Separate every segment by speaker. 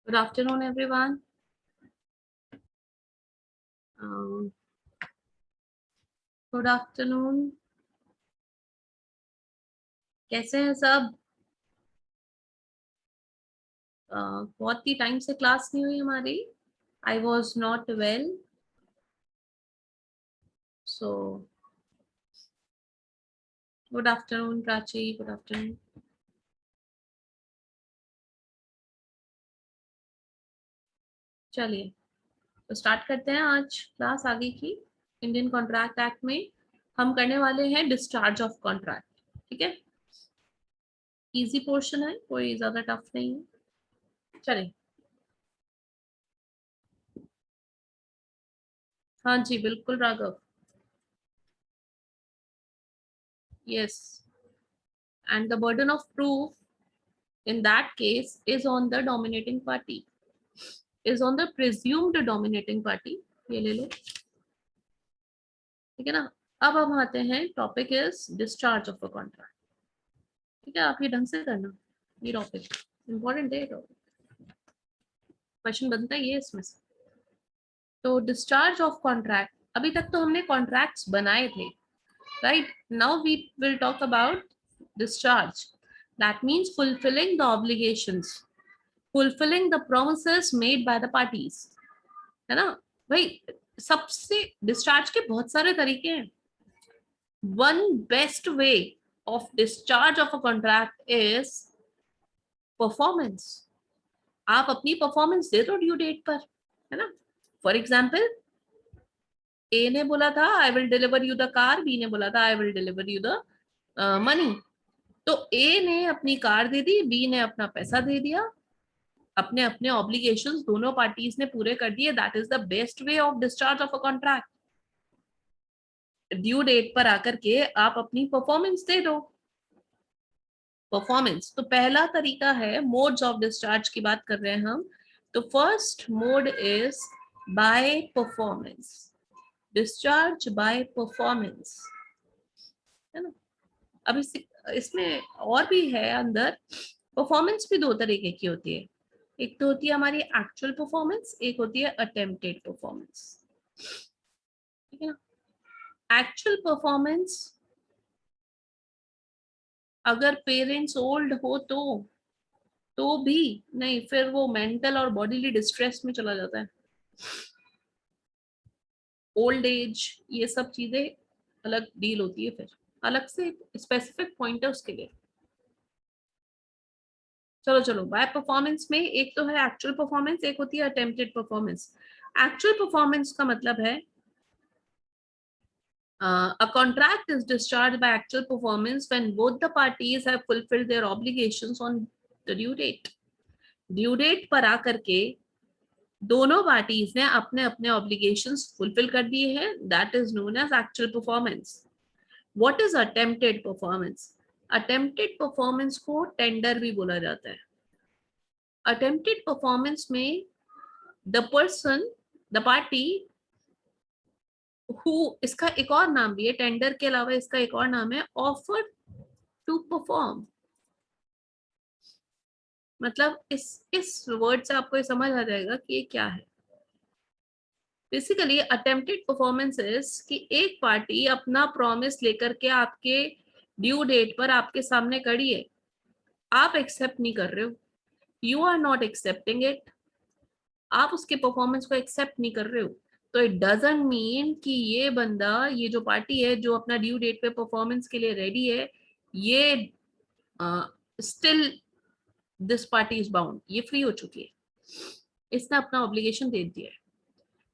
Speaker 1: Good afternoon, everyone. Um, Good afternoon. कैसे हैं सब? बहुत ही टाइम से क्लास नहीं हुई हमारी. I was not well, so good afternoon, Prachi. Good afternoon. चलिए तो स्टार्ट करते हैं आज क्लास आगे की. इंडियन कॉन्ट्रैक्ट एक्ट में हम करने वाले हैं डिस्चार्ज ऑफ कॉन्ट्रैक्ट. ठीक है, इजी पोर्शन है, कोई ज्यादा टफ नहीं है. चलिए. हाँ जी, बिल्कुल Raghav. Yes. And the burden of proof in that case is on the dominating party, is on the presumed dominating party. ये ले लो, ठीक है ना. अब हम आते हैं, topic is discharge of a contract. ठीक है, आप ये ढंग से करना, ये टॉपिक इंपॉर्टेंट है. क्वेश्चन बनता है ये इसमें से. तो डिस्चार्ज ऑफ कॉन्ट्रैक्ट, अभी तक तो हमने कॉन्ट्रैक्ट्स बनाए थे, right. Now we will talk about discharge. That means fulfilling the obligations, fulfilling the promises made by the parties. है ना भाई. सबसे डिस्चार्ज के बहुत सारे तरीके हैं. One best way of discharge of a contract is performance. आप अपनी परफॉर्मेंस दे दो ड्यू डेट पर, है ना. फॉर एग्जाम्पल, ए ने बोला था I will deliver you the car, B ने बोला था I will deliver you the money. तो ए ने अपनी कार दे दी, बी ने अपना पैसा दे दिया, अपने अपने ऑब्लिगेशंस दोनों पार्टीज ने पूरे कर दिए. That is the best way of discharge of a contract. Due date पर आकर के आप अपनी परफॉर्मेंस दे दो. परफॉर्मेंस तो पहला तरीका है. मोड्स ऑफ डिस्चार्ज की बात कर रहे हैं हम. तो first mode is by performance, discharge by performance, है ना. अब इसमें और भी है अंदर. परफॉर्मेंस भी दो तरीके की होती है. एक तो होती है हमारी एक्चुअल परफॉर्मेंस, एक होती है अटेम्प्टेड परफॉर्मेंस. ठीक है ना. एक्चुअल परफॉर्मेंस, अगर पेरेंट्स ओल्ड हो तो भी नहीं, फिर वो मेंटल और बॉडीली डिस्ट्रेस में चला जाता है. ओल्ड एज, ये सब चीजें अलग डील होती है, फिर अलग से स्पेसिफिक पॉइंट है उसके लिए. चलो चलो, बाय परफॉर्मेंस में एक तो है एक्चुअल परफॉर्मेंस, एक होती है अटेम्प्टेड परफॉर्मेंस. एक्चुअल परफॉर्मेंस का मतलब है a contract is discharged by actual performance when both the parties have fulfilled their obligations on the due date. Due date पर आकर के दोनों पार्टीज ने अपने अपने ऑब्लिगेशंस फुलफिल कर दिए हैं. That is known as actual performance. What is attempted performance? Attempted performance को टेंडर भी बोला जाता है. अटेम्प्टेड परफॉर्मेंस में the person, the party who, इसका एक और नाम भी है, टेंडर के अलावा इसका एक और नाम है ऑफर टू परफॉर्म. मतलब इस वर्ड से आपको ये समझ आ जाएगा कि ये क्या है. बेसिकली अटेम्प्टेड परफॉर्मेंस इज कि एक पार्टी अपना प्रॉमिस लेकर के आपके ड्यू डेट पर आपके सामने खड़ी है, आप एक्सेप्ट नहीं कर रहे हो, you are not accepting it, आप उसके परफॉर्मेंस को एक्सेप्ट नहीं कर रहे हो. तो इट डजंट मीन कि ये बंदा, ये जो पार्टी है जो अपना ड्यू डेट पे परफॉर्मेंस के लिए रेडी है, ये still this party is bound, ये फ्री हो चुकी है, इसने अपना ऑब्लिगेशन दे दिया है.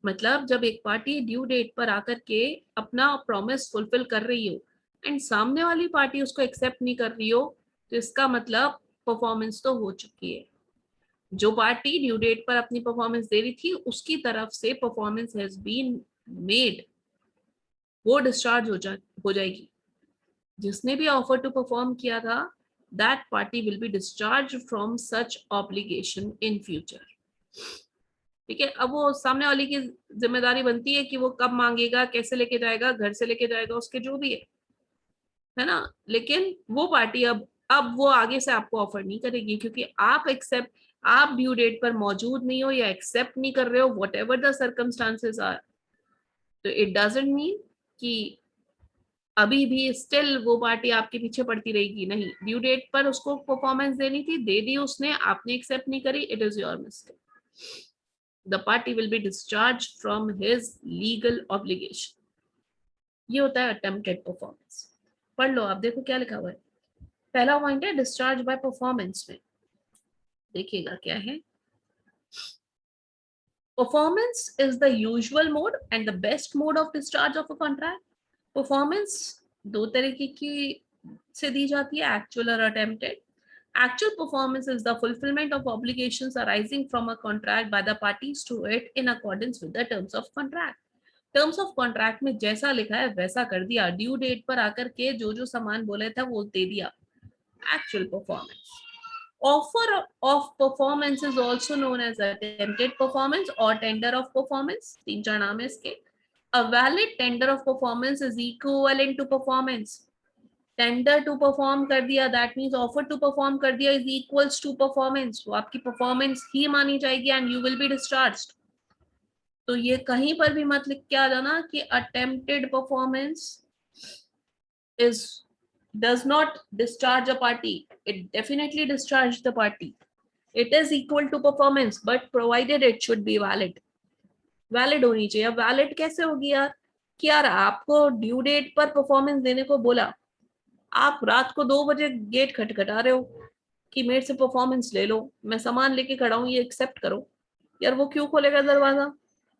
Speaker 1: मतलब जब एक पार्टी ड्यू डेट पर आकर के अपना प्रॉमिस फुलफिल कर रही हो एंड सामने वाली पार्टी उसको एक्सेप्ट नहीं कर रही हो, तो इसका मतलब परफॉर्मेंस तो हो चुकी है. जो पार्टी ड्यू डेट पर अपनी परफॉर्मेंस दे रही थी उसकी तरफ से परफॉर्मेंस हैज बीन मेड, वो डिस्चार्ज हो जाएगी. जिसने भी ऑफर टू परफॉर्म किया था, that party will be discharge from such obligation in future. ठीक है. अब वो सामने वाले की जिम्मेदारी बनती है कि वो कब मांगेगा, कैसे लेके जाएगा, घर से लेके जाएगा, उसके जो भी है ना. लेकिन वो पार्टी अब वो आगे से आपको ऑफर नहीं करेगी, क्योंकि आप एक्सेप्ट, आप ड्यू डेट पर मौजूद नहीं हो या एक्सेप्ट नहीं कर रहे हो, whatever the circumstances are, तो इट डजंट मीन कि अभी भी स्टिल वो पार्टी आपके पीछे पड़ती रहेगी। नहीं, ड्यू डेट पर उसको परफॉर्मेंस देनी थी, दे दी उसने, आपने एक्सेप्ट नहीं करी, it is your mistake. The party will be discharge from his legal obligation. ये होता है अटेम्प्टेड परफॉर्मेंस। पढ़ लो आप, देखो क्या लिखा हुआ है। पहला पॉइंट है डिस्चार्ज बाय परफॉर्मेंस में, देखिएगा क्या है। Performance is the usual mode and the best mode of discharge of a contract. Performance दो तरीके की से दी जाती है, एक्चुअल और attempted. Actual performance is the fulfillment of obligations arising from a contract by the parties to it in accordance with the terms of contract. Terms of contract में जैसा लिखा है वैसा कर दिया, ड्यू डेट पर आकर के जो जो सामान बोले था वो दे दिया, actual performance. Offer of performance is also known as attempted performance और टेंडर ऑफ परफॉर्मेंस, तीन चार नाम है इसके। A valid tender of performance is equivalent to performance. Tender to perform कर दिया, that means offer to perform कर दिया इज इक्वल्स टू परफॉर्मेंस, वो आपकी परफॉर्मेंस ही मानी जाएगी and you will be discharged. तो ये कहीं पर भी मत लिख के आ जाना कि attempted performance is does not discharge a party. It definitely discharge the party. It is equal to performance but provided it should be valid. Valid होनी चाहिए। अब वैलिड कैसे होगी यार, कि यार आपको ड्यू डेट पर परफॉर्मेंस देने को बोला, आप रात को 2 बजे गेट खटखटा रहे हो कि मेरे से परफॉर्मेंस ले लो, मैं सामान लेके खड़ा हूँ, ये एक्सेप्ट करो। यार वो क्यों खोलेगा दरवाजा?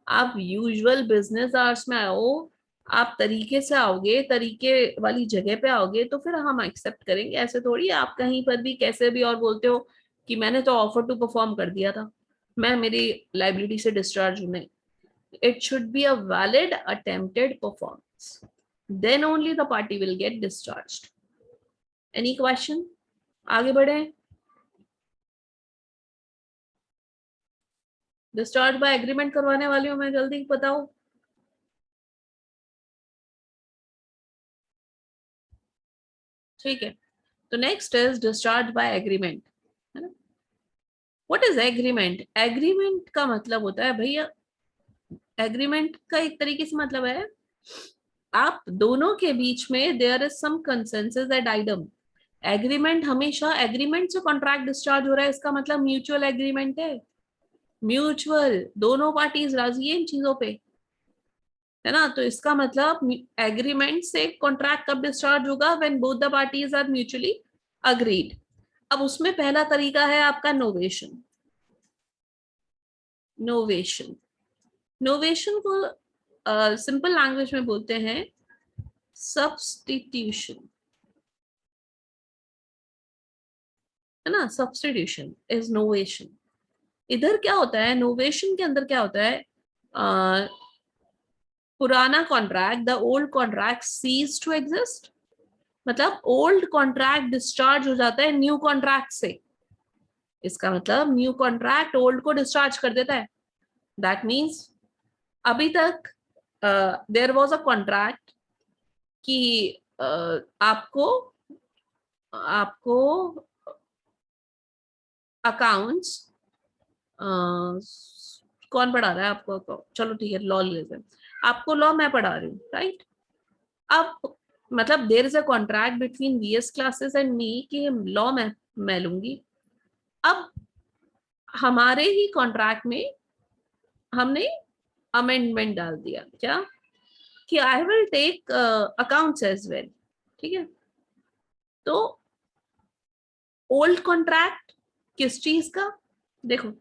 Speaker 1: आप यूजुअल बिजनेस आवर्स में आओ, आप तरीके से आओगे, तरीके वाली जगह पे आओगे तो फिर हम एक्सेप्ट करेंगे। ऐसे थोड़ी आप कहीं पर भी कैसे भी और बोलते हो कि मैंने तो ऑफर टू परफॉर्म कर दिया था, मैं मेरी लाइबिलिटी से डिस्चार्ज हूं। नहीं, it should be a valid attempted performance, then only the party will get discharged. Any question? आगे बढ़े। डिस्चार्ज बाय एग्रीमेंट करवाने वाली हूँ मैं, जल्दी बताओ। ठीक है, तो next is discharge by agreement, है ना। What is agreement? एग्रीमेंट का मतलब होता है भैया, एग्रीमेंट का एक तरीके से मतलब है आप दोनों के बीच में there is some consensus ad idem. Agreement हमेशा, एग्रीमेंट से कॉन्ट्रैक्ट डिस्चार्ज हो रहा है इसका मतलब म्यूचुअल एग्रीमेंट है। म्यूचुअल, दोनों पार्टीज राजी है इन चीजों पे, है ना। तो इसका मतलब एग्रीमेंट से कॉन्ट्रैक्ट कब डिस्चार्ज होगा? When both the parties are mutually agreed. अब उसमें पहला तरीका है आपका नोवेशन। नोवेशन, नोवेशन को सिंपल लैंग्वेज में बोलते हैं सब्स्टिट्यूशन, है ना। Substitution is novation. इधर क्या होता है, नोवेशन के अंदर क्या होता है, पुराना contract, the old contract ceases to exist, मतलब ओल्ड कॉन्ट्रैक्ट डिस्चार्ज हो जाता है न्यू कॉन्ट्रैक्ट से। इसका मतलब न्यू कॉन्ट्रैक्ट ओल्ड को डिस्चार्ज कर देता है। दैट मीन्स अभी तक देयर वाज अ कॉन्ट्रैक्ट कि आपको आपको अकाउंट्स, कौन पढ़ा रहा है आपको? चलो ठीक है, लॉ लेते हैं। आपको लॉ मैं पढ़ा रही हूँ, राइट। अब मतलब there is a contract between VS classes and me कि लॉ मैं लूंगी। अब हमारे ही कॉन्ट्रैक्ट में हमने अमेंडमेंट डाल दिया, क्या कि I will take accounts as well. ठीक है, तो ओल्ड कॉन्ट्रैक्ट किस चीज का? देखो,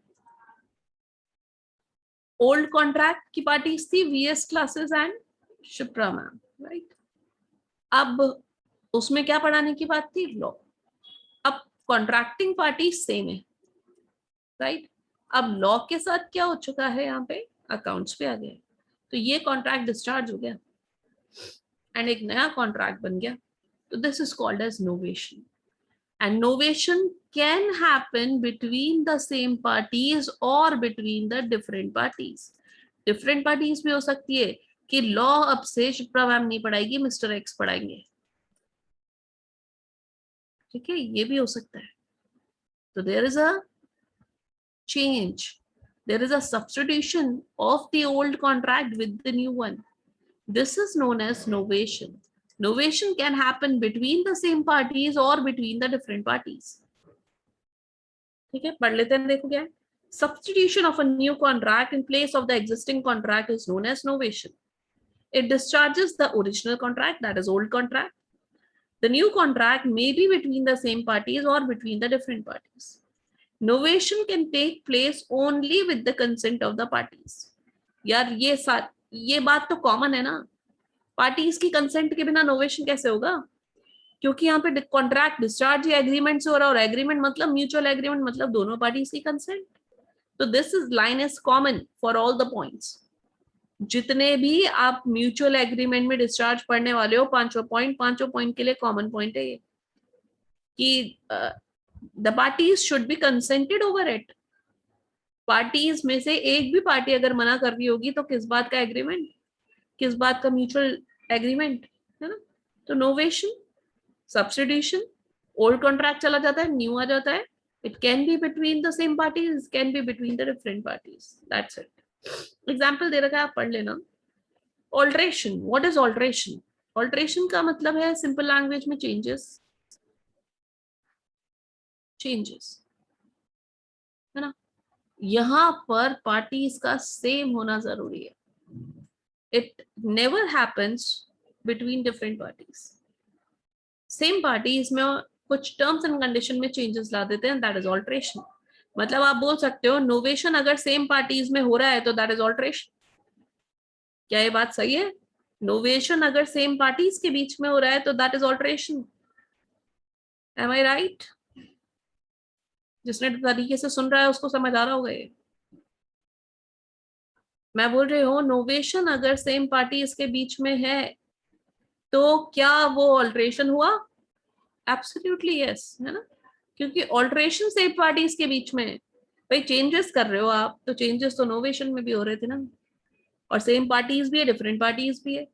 Speaker 1: ओल्ड कॉन्ट्रैक्ट की पार्टीज थी VS classes and Shipra ma'am, right. अब उसमें क्या पढ़ाने की बात थी? लॉ। अब कॉन्ट्रैक्टिंग पार्टी सेम है, राइट। अब लॉ के साथ क्या हो चुका है, यहाँ पे अकाउंट्स पे आ गया, तो ये कॉन्ट्रैक्ट डिस्चार्ज हो गया एंड एक नया कॉन्ट्रैक्ट बन गया। तो this is called as novation, and novation can happen between the same parties और between the different parties. Different parties भी हो सकती है कि लॉ अब से शिप्रा मैम नहीं पढ़ाएगी, मिस्टर एक्स पढ़ाएंगे, ठीक है, ये भी हो सकता है। तो there is a change. There is a substitution of the old contract with the new one. This is known as novation. Novation can happen between the same parties or between the different parties. ठीक है, पढ़ लेते हैं, देखो क्या है. Substitution of a new contract in place of the existing contract is known as novation. It discharges the original contract, that is old contract. The new contract may be between the same parties or between the different parties. Novation can take place only with the consent of the parties. यार ये बात तो common है ना, parties की consent के बिना novation कैसे होगा? क्योंकि यहाँ पे कॉन्ट्रैक्ट डिस्चार्ज या एग्रीमेंट से हो रहा है, और एग्रीमेंट मतलब म्यूचुअल एग्रीमेंट, मतलब दोनों पार्टीज की कंसेंट. तो this is line is common for all the points. जितने भी आप म्यूचुअल एग्रीमेंट में डिस्चार्ज पढ़ने वाले हो, पांचों पॉइंट के लिए कॉमन पॉइंट है ये कि the parties should be consented over it. Parties में से एक भी पार्टी अगर मना कर रही होगी तो किस बात का एग्रीमेंट, किस बात का म्यूचुअल एग्रीमेंट, है ना? तो नोवेशन, सब्स्टिट्यूशन, ओल्ड कॉन्ट्रैक्ट चला जाता है, न्यू आ जाता है. It can be between the same parties, can be between the different parties. That's it. Example दे रखा है, आप पढ़ लेना. Alteration. What is alteration? Alteration का मतलब है सिंपल लैंग्वेज में चेंजेस, है ना? यहां पर पार्टीज का सेम होना जरूरी है. It never happens between different parties. Same parties में कुछ टर्म्स एंड कंडीशन में चेंजेस ला देते हैं, दैट इज ऑल्ट्रेशन. मतलब आप बोल सकते हो नोवेशन अगर सेम पार्टीज में हो रहा है तो दैट इज ऑल्ट्रेशन. क्या ये बात सही है? नोवेशन अगर सेम पार्टीज के बीच में हो रहा है तो that is alteration. Am I right? जिसने तरीके से सुन रहा है उसको समझ आ रहा होगा ये. मैं बोल रही हूँ नोवेशन अगर सेम पार्टी इसके बीच में है तो क्या वो ऑल्ट्रेशन हुआ? एब्सोल्युटली यस, है ना? क्योंकि ऑल्ट्रेशन सेम पार्टीज के बीच में है. भाई चेंजेस कर रहे हो आप, तो चेंजेस तो नोवेशन में भी हो रहे थे ना, और सेम पार्टीज भी है, डिफरेंट पार्टीज भी है.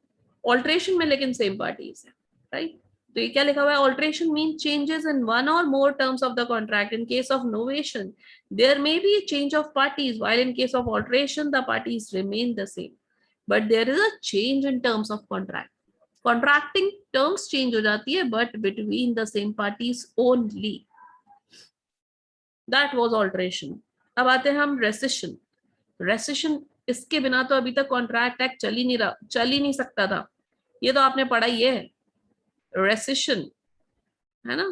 Speaker 1: ऑल्ट्रेशन में लेकिन सेम पार्टीज है, राइट? तो ये क्या लिखा हुआ है? Alteration mean changes in one or more terms of the contract. In case of novation there may be a change of parties, while in case of alteration the parties remain the same, but there is a change in terms of contract. Contracting terms change हो जाती है, but between the same parties only. That was alteration. अब आते हैं हम rescission. Rescission, इसके बिना तो अभी तक कॉन्ट्रैक्ट एक्ट चल ही नहीं सकता था. ये तो आपने पढ़ा ही है. रेसिशन, है ना?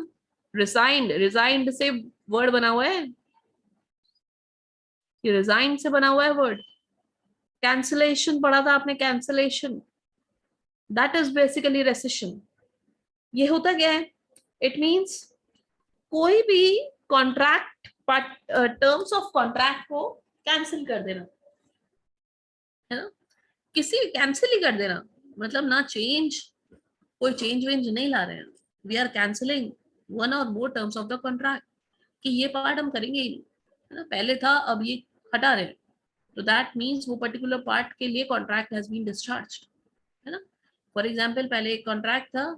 Speaker 1: रिसाइंड, रिजाइंड से वर्ड बना हुआ है, ये रिजाइन से बना हुआ है वर्ड. कैंसलेशन पढ़ा था आपने, cancellation, that is basically rescission. ये होता क्या है? इट मींस कोई भी कॉन्ट्रैक्ट टर्म्स ऑफ कॉन्ट्रैक्ट को कैंसिल कर देना, है ना? किसी कैंसिल ही कर देना, मतलब ना चेंज, कोई चेंज वेंज नहीं ला रहे हैं. We are cancelling one or more terms of the contract कि ये पार्ट हम करेंगे ही नहीं, है ना? पहले था, अब ये हटा रहे हैं. तो दैट मीन्स वो पर्टिकुलर पार्ट के लिए कॉन्ट्रैक्ट हैज बीन डिस्चार्ज्ड, है ना? फॉर एग्जाम्पल पहले एक कॉन्ट्रैक्ट था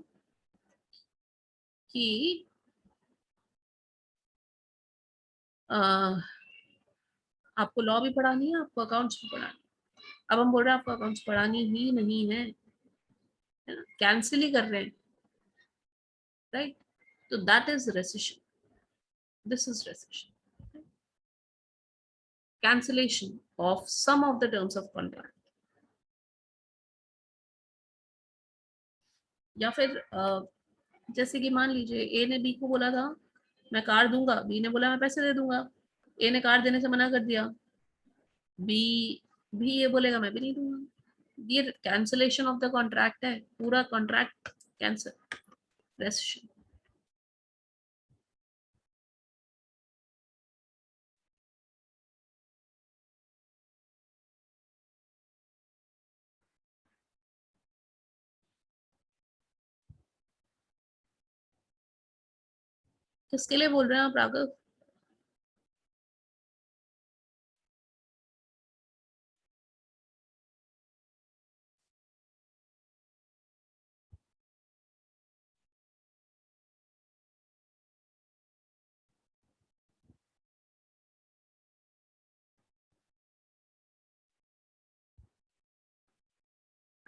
Speaker 1: कि आपको लॉ भी पढ़ानी है, आपको अकाउंट्स भी पढ़ानी है. अब हम बोल रहे हैं आपको अकाउंट्स पढ़ानी ही नहीं है ना? कैंसिल ही कर रहे हैं, राइट? तो that is rescission. This is rescission, cancellation of some of the terms of contract. या फिर जैसे कि मान लीजिए ए ने बी को बोला था मैं कार दूंगा, बी ने बोला मैं पैसे दे दूंगा. ए ने कार देने से मना कर दिया, बी भी ये बोलेगा मैं भी नहीं दूंगा. ये कैंसलेशन ऑफ द कॉन्ट्रैक्ट है, पूरा कॉन्ट्रैक्ट कैंसिल, रेसिशन. किसके लिए बोल रहे हैं आप राघव?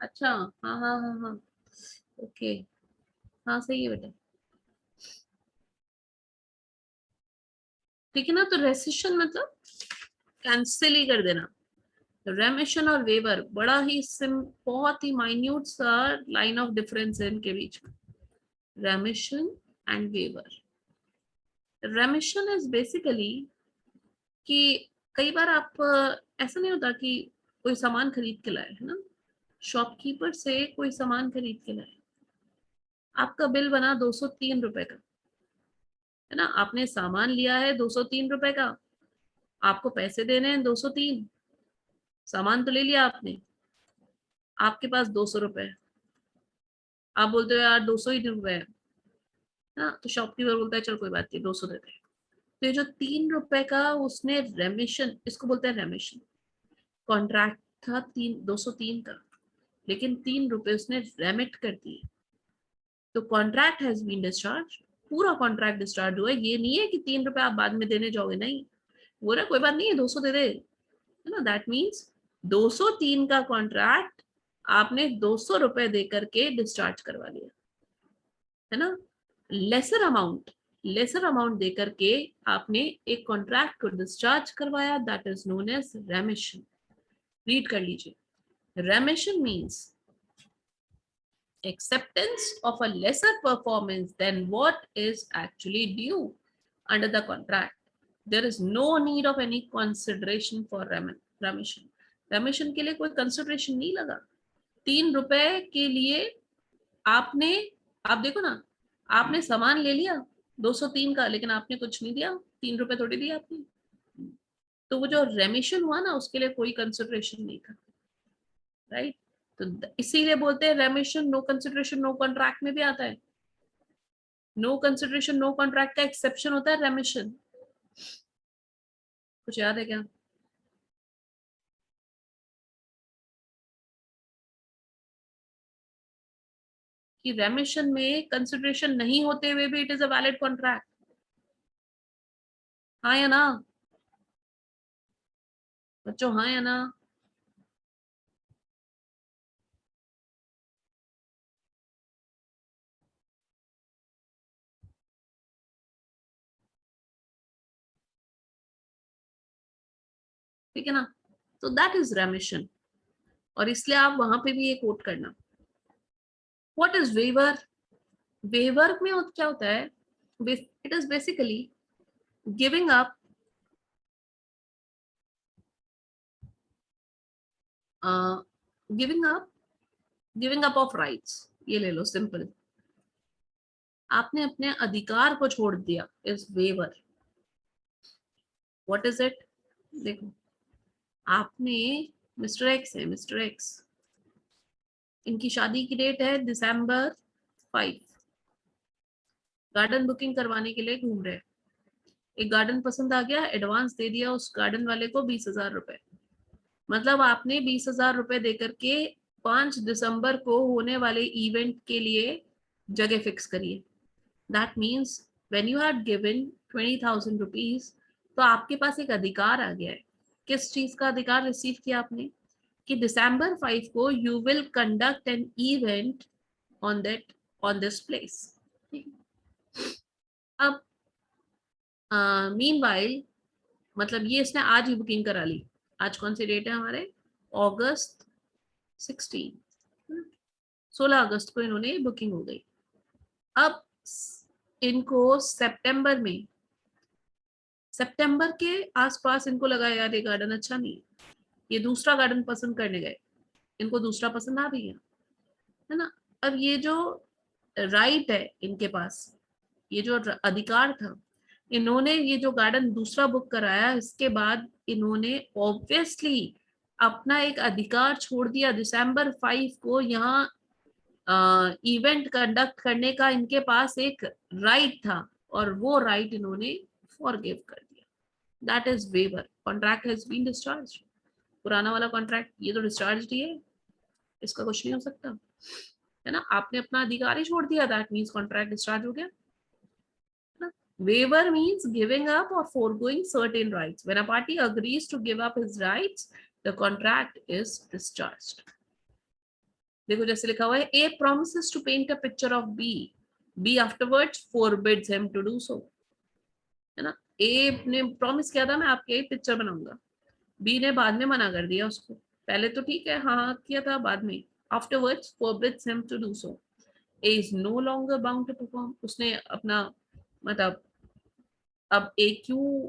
Speaker 1: अच्छा, हाँ हाँ हाँ हाँ, ओके, हाँ सही है बेटा। ठीक है ना, तो रेसिशन मतलब कैंसिल ही कर देना। रेमिशन और वेवर बड़ा ही सिम, बहुत ही माइन्यूट सा लाइन ऑफ डिफरेंस है इनके बीच में, remission and waiver. Remission is basically कि कई बार आप ऐसा नहीं होता कि कोई सामान खरीद के लाए है ना, शॉपकीपर से कोई सामान खरीद के लाए, आपका बिल बना 203 रुपए का, है ना, आपने सामान लिया है 203 रुपए का, आपको पैसे देने हैं 203, सामान तो ले लिया आपने, आपके पास 200 रुपए है, आप बोलते हो यार 200 ही रुपए है ना, तो शॉपकीपर बोलता है चल कोई बात नहीं 200 देते हैं। तो ये जो 3 रुपए का उसने रेमिशन, इसको बोलते हैं रेमिशन, कॉन्ट्रैक्ट था 203 का, लेकिन 3 रुपए उसने रेमिट कर दिए, तो कॉन्ट्रैक्ट हैज बीन डिस्चार्ज, पूरा कॉन्ट्रैक्ट डिस्चार्ज हुआ। ये नहीं है कि 3 रुपए आप बाद में देने जाओगे, नहीं, वो ना कोई बात नहीं है 200 दे दे, है ना, दैट मीन्स 203 का कॉन्ट्रैक्ट आपने 200 रुपए दे करके डिस्चार्ज करवा लिया, है ना, लेसर अमाउंट दे करके आपने एक कॉन्ट्रैक्ट को डिस्चार्ज करवाया, that is known as remission. Read कर लीजिए, remission means acceptance of a lesser performance than what is actually due under the contract. There is no need of any consideration for remission. Remission के लिए कोई consideration नहीं लगा, 3 रुपए के लिए आपने, आप देखो ना, आपने सामान ले लिया 203 का, लेकिन आपने कुछ नहीं दिया, 3 रुपए थोड़ी दिया आपने, तो वो जो रेमिशन हुआ ना उसके लिए कोई कंसिडरेशन नहीं था, राइट। तो इसीलिए बोलते हैं remission no consideration no contract में भी आता है, नो कंसिडरेशन नो कॉन्ट्रैक्ट का एक्सेप्शन होता है रेमिशन। कुछ याद है क्या? कि रेमिशन में कंसिडरेशन नहीं होते हुए भी it is a valid contract, हाँ या ना बच्चों, हाँ या ना? ठीक है ना, तो दैट इज रेमिशन, और इसलिए आप वहां पे भी ये कोट करना। What is waiver? वेवर में क्या होता है, it is basically giving up, giving up, giving up of rights, ये ले लो सिंपल, आपने अपने अधिकार को छोड़ दिया, is waiver. What is it? देखो, आपने, मिस्टर एक्स है, मिस्टर एक्स, इनकी शादी की डेट है December 5, गार्डन बुकिंग करवाने के लिए घूम रहे हैं, एक गार्डन पसंद आ गया, एडवांस दे दिया उस गार्डन वाले को 20,000 रुपए, मतलब आपने 20,000 रुपए देकर के 5 दिसंबर को होने वाले इवेंट के लिए जगह फिक्स करी है। That means when you had given 20,000 rupees, तो आपके पास एक अधिकार आ गया है। किस चीज का अधिकार रिसीव किया आपने? कि December 5 को you will conduct an event on that, on this place. अब मीनवाइल, मतलब ये इसने आज ही बुकिंग करा ली, आज कौन सी डेट है हमारे, August 16, 16 अगस्त को इन्होंने बुकिंग हो गई। अब इनको सितंबर के आसपास इनको लगा यार ये गार्डन अच्छा नहीं है, ये दूसरा गार्डन पसंद करने गए, इनको दूसरा पसंद आ भी गया, है ना। अब ये जो राइट है इनके पास, ये जो अधिकार था, इन्होंने ये जो गार्डन दूसरा बुक कराया, इसके बाद इन्होंने ऑब्वियसली अपना एक अधिकार छोड़ दिया, December 5 को यहाँ इवेंट कंडक्ट करने का इनके पास एक राइट था, और वो राइट इन्होंने फॉरगिव कर दिया, that is waiver, contract has been discharge. पुराना वाला कॉन्ट्रैक्ट ये तो डिस्चार्ज ही है, इसका कुछ नहीं हो सकता, है ना, आपने अपना अधिकार ही छोड़ दिया, दैट मीन्स कॉन्ट्रैक्ट डिस्चार्ज हो गया। Waiver means giving up or foregoing certain rights. When a party agrees to give up his rights, the contract is discharged. देखो जैसे लिखा हुआ है ए promises to paint a picture of B afterwards forbids him to do so, है ना। ए ने promise किया था मैं आपके पिक्चर बनाऊंगा, बी ने बाद में मना कर दिया उसको, पहले तो ठीक है हाँ हाँ किया था, बाद में afterwards forbids him to do so. A is no longer bound to perform, उसने अपना मतलब अब ए क्यों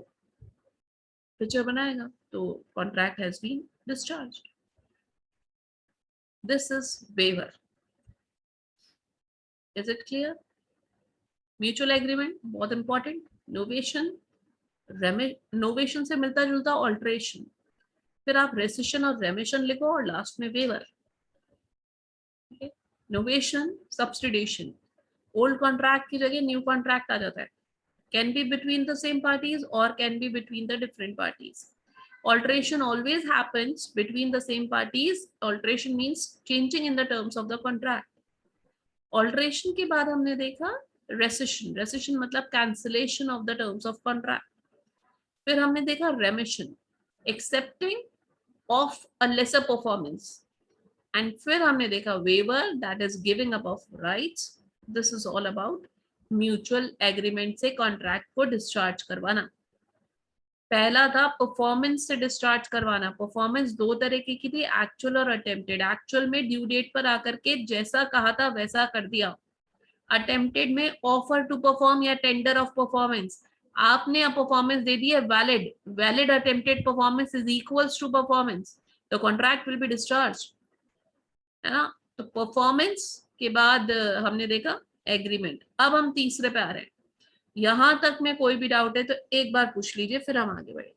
Speaker 1: पिक्चर बनाएगा, तो contract has been discharged. This is waiver. Is it clear? Mutual agreement बहुत इंपॉर्टेंट. नोवेशन, नोवेशन से मिलता जुलता ऑल्ट्रेशन, फिर आप रेसिशन और रेमिशन लिखो और लास्ट में waiver. Novation substitution, old contract की जगह न्यू कॉन्ट्रैक्ट आ जाता है. Can be between the same parties or can be between the different parties. Alteration always happens between the same parties. Alteration means changing in the terms of the contract. Alteration के बाद हमने देखा rescission. Rescission मतलब cancellation of the terms of contract. फिर हमने देखा remission, accepting of a lesser performance. And फिर हमने देखा waiver, that is giving up of rights. This is all about mutual agreement से कॉन्ट्रैक्ट को डिस्चार्ज करवाना. पहला था परफॉर्मेंस से डिस्चार्ज करवाना. परफॉर्मेंस दो तरीके की थी, एक्चुअल और अटेम्प्टेड. एक्चुअल में ड्यू डेट पर आकर के जैसा कहा था वैसा कर दिया. अटेम्प्टेड में ऑफर टू परफॉर्म या टेंडर ऑफ परफॉर्मेंस, आपने अब परफॉर्मेंस दे दी है valid, valid attempted performance is equals to performance, तो कॉन्ट्रैक्ट विल बी डिस्चार्ज, है ना. तो परफॉर्मेंस के बाद हमने देखा एग्रीमेंट. अब हम तीसरे पे आ रहे हैं. यहां तक में कोई भी डाउट है तो एक बार पूछ लीजिए, फिर हम आगे बढ़ेंगे.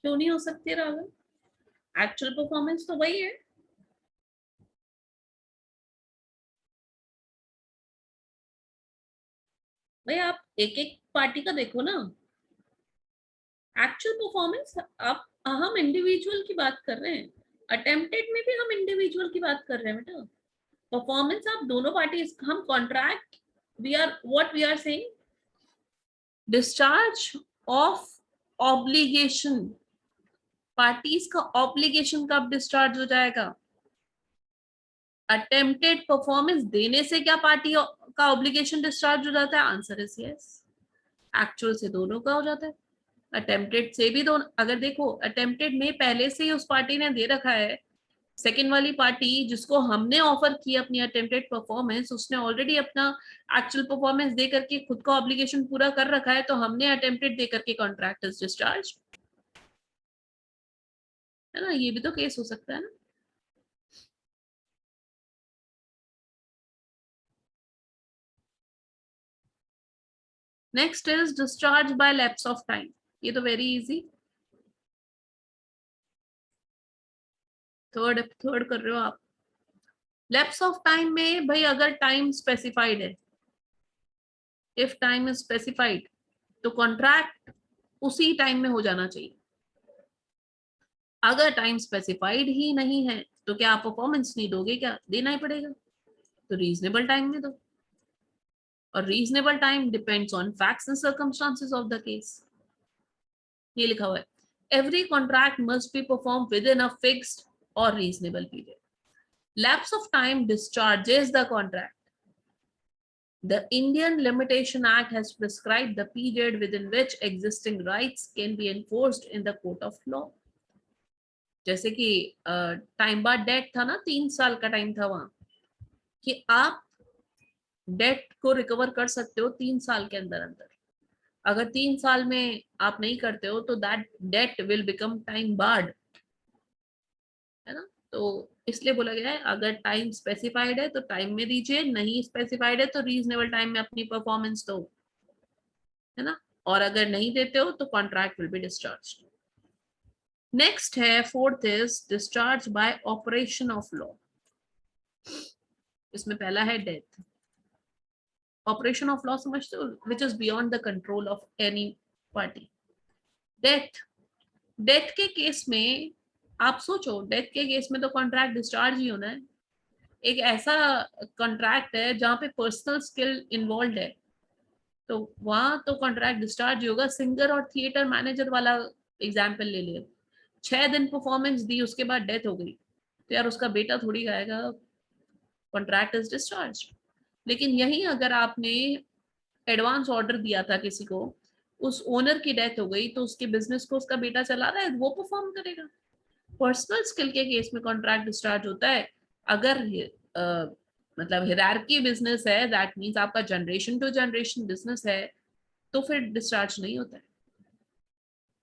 Speaker 1: क्यों नहीं हो सकती राहुल? एक्चुअल परफॉर्मेंस तो वही है. भाई आप एक एक पार्टी का देखो ना. एक्चुअल परफॉर्मेंस आप, हम इंडिविजुअल की बात कर रहे हैं. अटेम्प्टेड में भी हम इंडिविजुअल की बात कर रहे हैं बेटा. परफॉर्मेंस आप दोनों पार्टी, हम contract, we are what we are saying, discharge of obligation. Parties का ऑब्लिगेशन कब डिस्चार्ज हो जाएगा? अटेम्प्टेड परफॉर्मेंस देने से क्या पार्टी का ऑब्लिगेशन डिस्चार्ज हो जाता है? Answer is yes. एक्चुअल से दोनों का हो जाता है. अटेम्प्टेड से भी दोनों. अगर देखो अटेम्प्टेड में पहले से ही उस पार्टी ने दे रखा है, सेकेंड वाली पार्टी जिसको हमने ऑफर की अपनी अटेम्प्टेड परफॉर्मेंस, उसने ऑलरेडी अपना एक्चुअल परफॉर्मेंस दे करके खुद का ऑब्लिगेशन पूरा कर रखा है, तो हमने अटेम्प्टेड दे करके कॉन्ट्रैक्ट इज डिस्चार्ज, है ना. ये भी तो केस हो सकता है ना. Next is discharge bye lapse of time. ये तो वेरी इजी. थर्ड थर्ड कर रहे हो आप. लैप्स ऑफ टाइम में भाई अगर टाइम स्पेसिफाइड है, इफ टाइम इज स्पेसिफाइड, तो कॉन्ट्रैक्ट उसी टाइम में हो जाना चाहिए. अगर टाइम स्पेसिफाइड ही नहीं है तो क्या आप परफॉर्मेंस नहीं दोगे? क्या देना ही पड़ेगा. तो रीजनेबल टाइम में दो. और reasonable time depends on facts and circumstances of the case. ये लिखा हुआ है every contract must be perform within a fixed और reasonable period. lapse of time discharges the contract. The Indian Limitation Act has prescribed the period within which existing rights can be enforced in the court of law. जैसे कि time बाद date था ना, 3 साल का time था वहां, कि आप डेट को रिकवर कर सकते हो 3 साल के अंदर अंदर. अगर 3 साल में आप नहीं करते हो तो that date will become time barred, है ना। तो इसलिए बोला गया है अगर टाइम स्पेसिफाइड है तो टाइम में दीजिए, नहीं स्पेसिफाइड है तो रीजनेबल टाइम में अपनी परफॉर्मेंस दो, है ना। और अगर नहीं देते हो तो contract will be discharge. Next है fourth is discharge by operation of law. इसमें पहला है डेथ। ऑपरेशन ऑफ लॉ समझते हो, which is beyond the control of any party. Death, death के केस में आप सोचो, डेथ के केस में तो कॉन्ट्रैक्ट डिस्चार्ज ही होना है। एक ऐसा कॉन्ट्रैक्ट है जहां पे पर्सनल स्किल इन्वॉल्व है, तो वहां तो कॉन्ट्रैक्ट डिस्चार्ज ही होगा। सिंगर और थिएटर मैनेजर वाला एग्जाम्पल ले लिया, 6 दिन परफॉर्मेंस दी, उसके बाद डेथ हो गई, तो यार उसका बेटा थोड़ी गाएगा, कॉन्ट्रैक्ट इज डिस्चार्ज। लेकिन यही अगर आपने एडवांस ऑर्डर दिया था किसी को, उस ओनर की डेथ हो गई, तो उसके बिजनेस को उसका बेटा चला रहा है, वो परफॉर्म करेगा। पर्सनल स्किल के केस में कॉन्ट्रैक्ट डिस्चार्ज होता है अगर मतलब हिरार्की बिजनेस है, दैट मींस आपका जनरेशन टू जनरेशन बिजनेस है, तो फिर डिस्चार्ज नहीं होता है।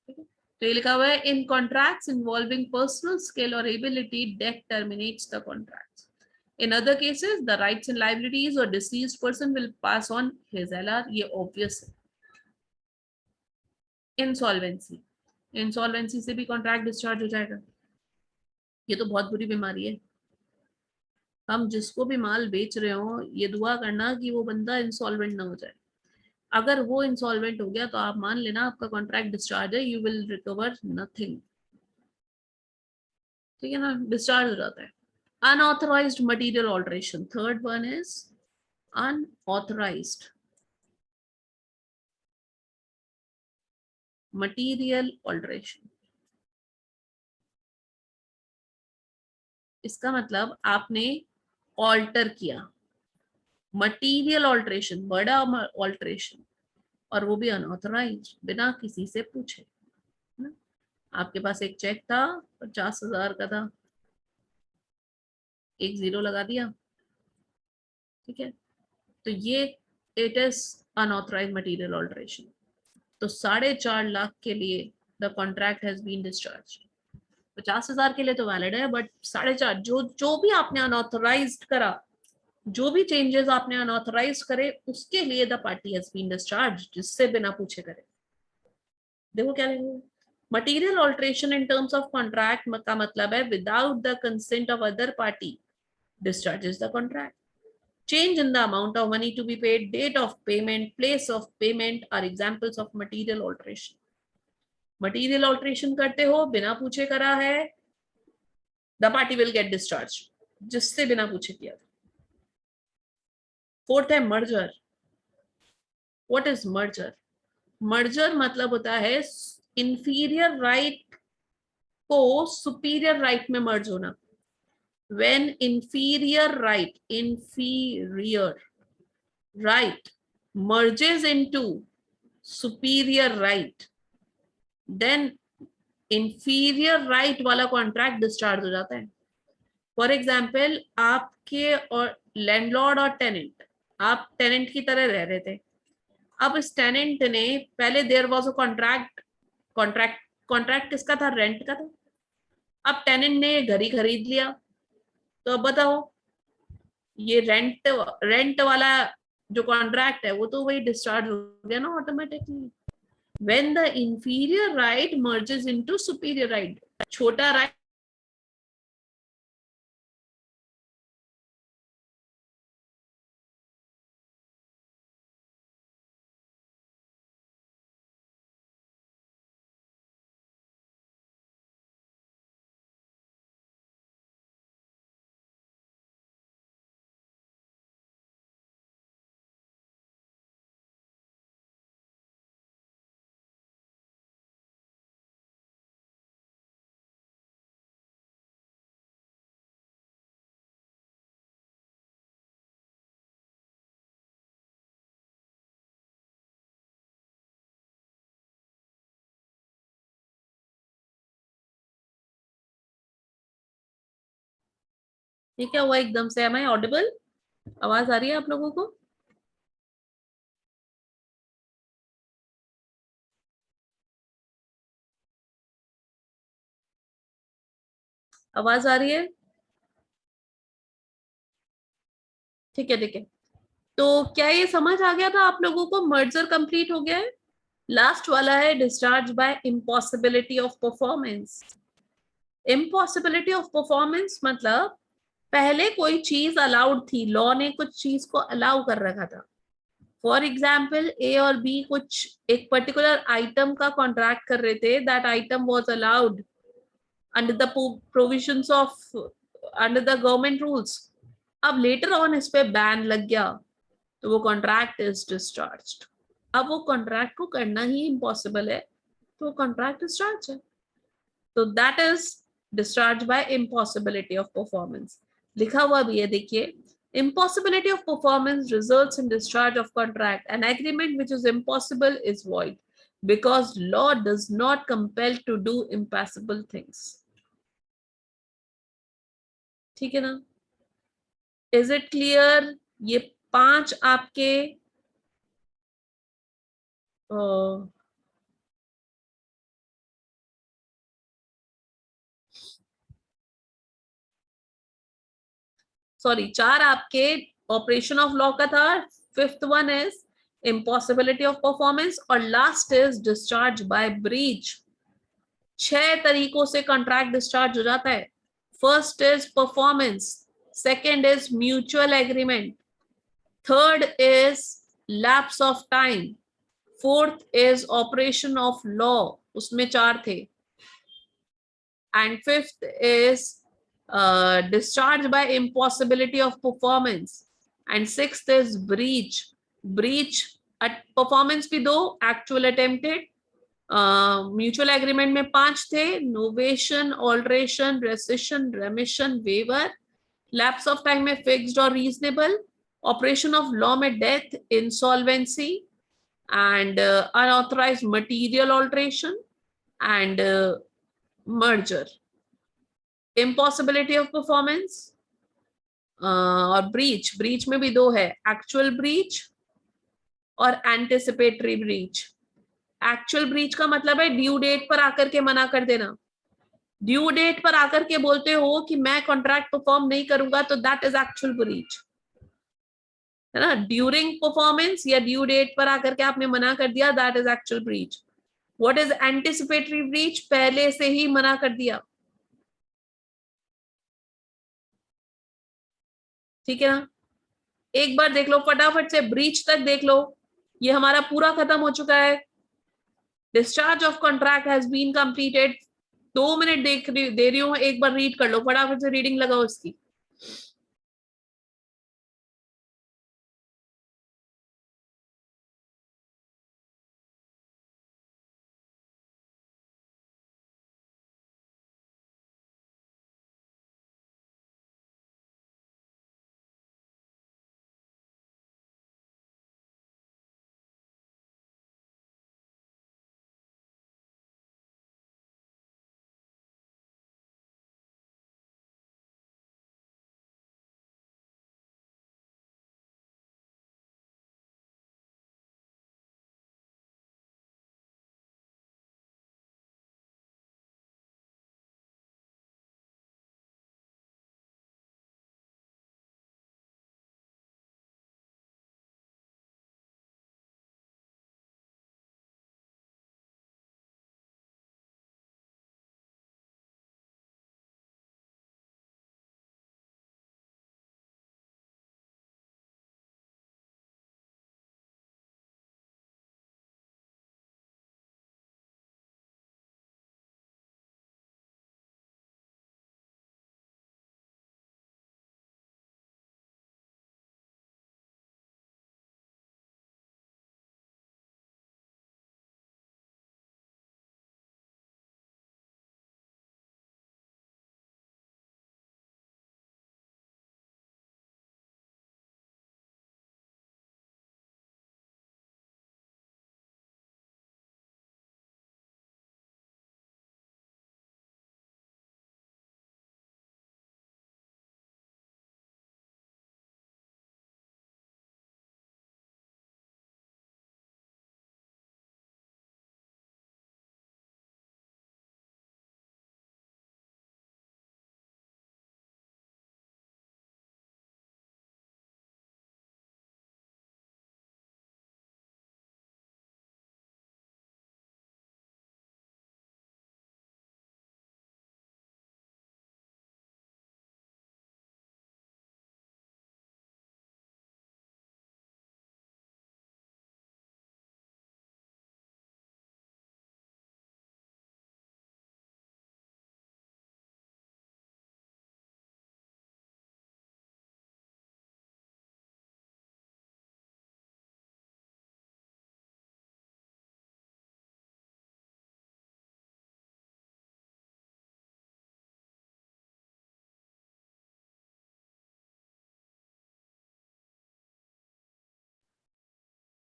Speaker 1: ठीक है, तो ये लिखा हुआ है इन कॉन्ट्रैक्ट्स इन्वॉल्विंग पर्सनल स्किल और ability death terminates the contract. In other cases, the rights and liabilities or deceased person will pass on his LR. ये obvious है। इंसॉल्वेंसी, इंसॉल्वेंसी से भी कॉन्ट्रैक्ट डिस्चार्ज हो जाएगा। ये तो बहुत बुरी बीमारी है। हम जिसको भी माल बेच रहे हो, ये दुआ करना कि वो बंदा इंसॉल्वेंट ना हो जाए। अगर वो इंसॉल्वेंट हो गया तो आप मान लेना आपका कॉन्ट्रैक्ट डिस्चार्ज है, यू विल रिकवर नथिंग। ठीक है ना, डिस्चार्ज हो जाता है। Unauthorised material alteration, third one is unauthorised material alteration. इसका मतलब आपने ऑल्टर किया, मटेरियल ऑल्टरेशन, बड़ा ऑल्टरेशन, और वो भी अनऑथराइज्ड, बिना किसी से पूछे, है ना। आपके पास एक चेक था 50,000 का था, एक जीरो लगा दिया, ठीक है, तो ये it is unauthorised material alteration. तो 4.5 लाख के लिए the contract has been discharge. 50,000 के लिए तो वैलिड है, बट 4.5, जो जो भी आपने अनऑथराइज्ड करा, जो भी चेंजेस आपने अनऑथराइज करे, उसके लिए the party has been discharge, जिससे बिना पूछे करे। देखो क्या लिखा, material alteration in terms of contract का मतलब है without the consent of other party discharges the contract. Change in the amount of money to be paid, date of payment, place of payment are examples of material alteration. Material alteration करते हो, बिना पूछे करा है, the party will get discharged, जिससे बिना पूछे किया। फोर्थ है merger. What is merger? Merger मतलब होता है इंफीरियर राइट को सुपीरियर राइट में मर्ज होना। when inferior right merges into superior right, then inferior right वाला कॉन्ट्रैक्ट डिस्चार्ज हो जाता है। फॉर एग्जाम्पल, आपके और लैंडलॉर्ड और टेनेंट, आप टेनेंट की तरह रह रहे थे। अब इस टेनेंट ने पहले there was a contract, contract contract किसका था? रेंट का था। अब टेनेंट ने घर ही खरीद लिया, तो अब बताओ, ये रेंट रेंट वाला जो कॉन्ट्रैक्ट है वो तो वही डिस्चार्ज हो गया ना automatically. When the inferior right merges into superior right, छोटा राइट ये क्या हुआ एकदम से? Am I audible? आवाज आ रही है आप लोगों को? आवाज आ रही है? ठीक है ठीक है। तो क्या ये समझ आ गया था आप लोगों को? मर्जर कंप्लीट हो गया है। लास्ट वाला है discharge by impossibility of performance. Impossibility of performance मतलब पहले कोई चीज अलाउड थी, लॉ ने कुछ चीज को अलाउ कर रखा था। फॉर एग्जाम्पल ए और बी कुछ एक पर्टिकुलर आइटम का कॉन्ट्रैक्ट कर रहे थे, that item was allowed under the provisions of under the government rules. अब लेटर ऑन इस पे बैन लग गया, तो वो कॉन्ट्रैक्ट इज डिस्चार्ज्ड। अब वो कॉन्ट्रैक्ट को करना ही इम्पॉसिबल है, तो कॉन्ट्रैक्ट डिस्चार्ज है। तो that is discharge bye impossibility of performance. लिखा हुआ भी है, देखिए। Impossibility of performance results in discharge of contract. An agreement which is impossible is void because law does not compel to do impossible things. ठीक है ना? Is it clear? ये 5 आपके सॉरी 4 आपके ऑपरेशन ऑफ लॉ का था। Fifth one is impossibility of performance और last is discharge by breach. 6 तरीकों से कॉन्ट्रैक्ट डिस्चार्ज हो जाता है। First is performance, second is mutual agreement, third is lapse of time, fourth is operation of law, उसमें 4 थे, and fifth is discharge by impossibility of performance, and sixth is breach at performance भी 2, actual attempted, mutual agreement में 5 थे, novation, alteration, rescission, remission, waiver, lapse of time में fixed और reasonable, operation of law में death, insolvency and unauthorised material alteration and merger. Impossibility of performance और breach, breach में भी 2 है, एक्चुअल ब्रीच और एंटिसिपेटरी ब्रीच। एक्चुअल ब्रीच का मतलब है ड्यू डेट पर आकर के मना कर देना। ड्यू डेट पर आकर के बोलते हो कि मैं कॉन्ट्रैक्ट परफॉर्म नहीं करूंगा, तो दैट इज एक्चुअल ब्रीच, है ना? ड्यूरिंग परफॉर्मेंस या ड्यू डेट पर आकर के आपने मना कर दिया, that is actual breach. What is anticipatory breach? पहले से ही मना कर दिया। ठीक है ना? एक बार देख लो फटाफट से, ब्रीच तक देख लो, ये हमारा पूरा खत्म हो चुका है। Discharge of contract has been completed. 2 minute दे रही हूँ, एक बार रीड कर लो फटाफट से, रीडिंग लगाओ इसकी।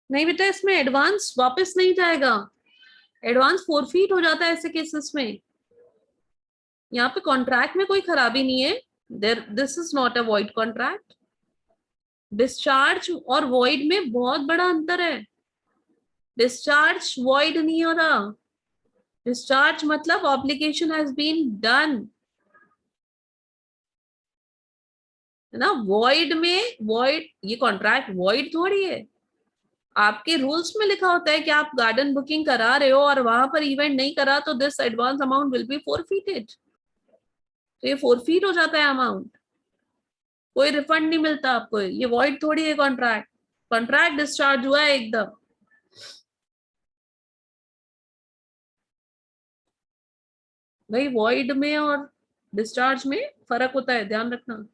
Speaker 1: नहीं बेटा, इसमें एडवांस वापस नहीं जाएगा, एडवांस फोरफीट हो जाता है ऐसे केसेस में। यहाँ पे कॉन्ट्रैक्ट में कोई खराबी नहीं है, there this is not a void contract. Discharge और वॉइड में बहुत बड़ा अंतर है। डिस्चार्ज वॉइड नहीं हो रहा, डिस्चार्ज मतलब ऑब्लिगेशन हैज बीन डन, है ना। वॉइड में, वॉइड, ये कॉन्ट्रैक्ट वॉइड थोड़ी है। आपके रूल्स में लिखा होता है कि आप गार्डन बुकिंग करा रहे हो और वहां पर इवेंट नहीं करा तो this advance amount will be forfeited. तो ये फोरफीट हो जाता है अमाउंट, कोई रिफंड नहीं मिलता आपको। ये वॉइड थोड़ी है कॉन्ट्रैक्ट, कॉन्ट्रैक्ट डिस्चार्ज हुआ है एकदम। भाई वॉइड में और डिस्चार्ज में फर्क होता है, ध्यान रखना।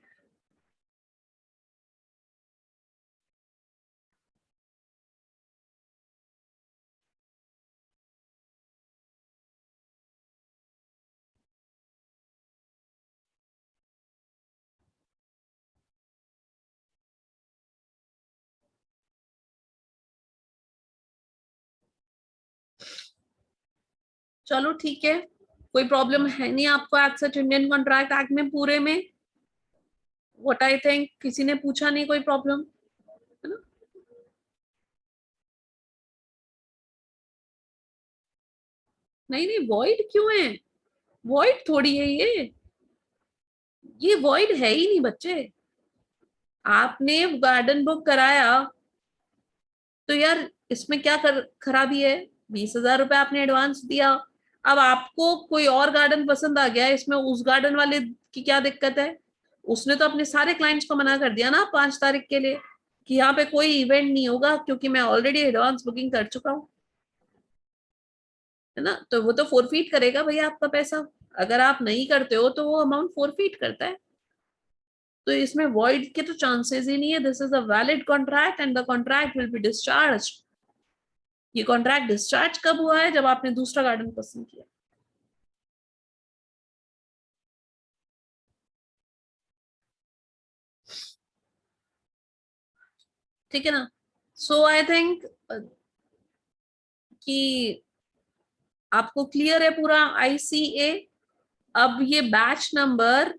Speaker 1: चलो ठीक है, कोई प्रॉब्लम है नहीं आपको as such Indian contract act में पूरे में। व्हाट आई थिंक किसी ने पूछा नहीं कोई प्रॉब्लम, है ना। नहीं नहीं, वॉइड क्यों है, वॉइड थोड़ी है ये वॉइड है ही नहीं बच्चे। आपने गार्डन बुक कराया तो यार इसमें क्या खराबी है, 20,000 रुपए आपने एडवांस दिया। अब आपको कोई और गार्डन पसंद आ गया, इसमें उस गार्डन वाले की क्या दिक्कत है। उसने तो अपने सारे क्लाइंट्स को मना कर दिया ना 5 तारीख के लिए कि यहाँ पे कोई इवेंट नहीं होगा क्योंकि मैं ऑलरेडी एडवांस बुकिंग कर चुका हूँ, है ना। तो वो तो फोरफीट करेगा भैया आपका पैसा, अगर आप नहीं करते हो तो वो अमाउंट फोरफीट करता है। तो इसमें वॉइड के तो चांसेस ही नहीं है, this is a valid contract and the contract will be discharge. ये कॉन्ट्रैक्ट डिस्चार्ज कब हुआ है, जब आपने दूसरा गार्डन पसंद किया। ठीक है ना। सो आई थिंक कि आपको क्लियर है पूरा आईसीए। अब ये बैच नंबर,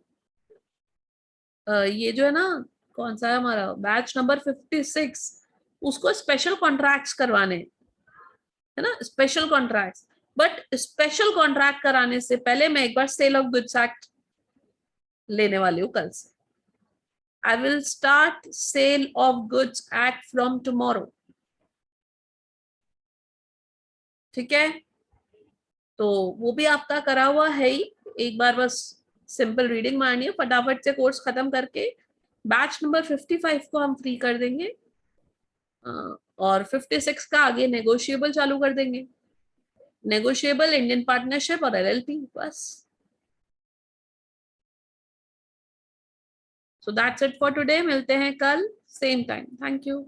Speaker 1: ये जो है ना, कौन सा है हमारा बैच नंबर 56, उसको स्पेशल कॉन्ट्रैक्ट्स करवाने, है ना, special contracts. But special contract कराने से पहले मैं एक बार सेल ऑफ गुड्स एक्ट लेने वाली हूँ कल से। I will start sale of goods act from tomorrow. ठीक है, तो वो भी आपका करा हुआ है ही, एक बार बस सिंपल रीडिंग मारनी है, फटाफट से कोर्स खत्म करके बैच नंबर 55 को हम फ्री कर देंगे। और 56 का आगे नेगोशिएबल चालू कर देंगे, नेगोशिएबल, इंडियन पार्टनरशिप और एलएलपी, बस। So that's it for today, मिलते हैं कल सेम टाइम। Thank you.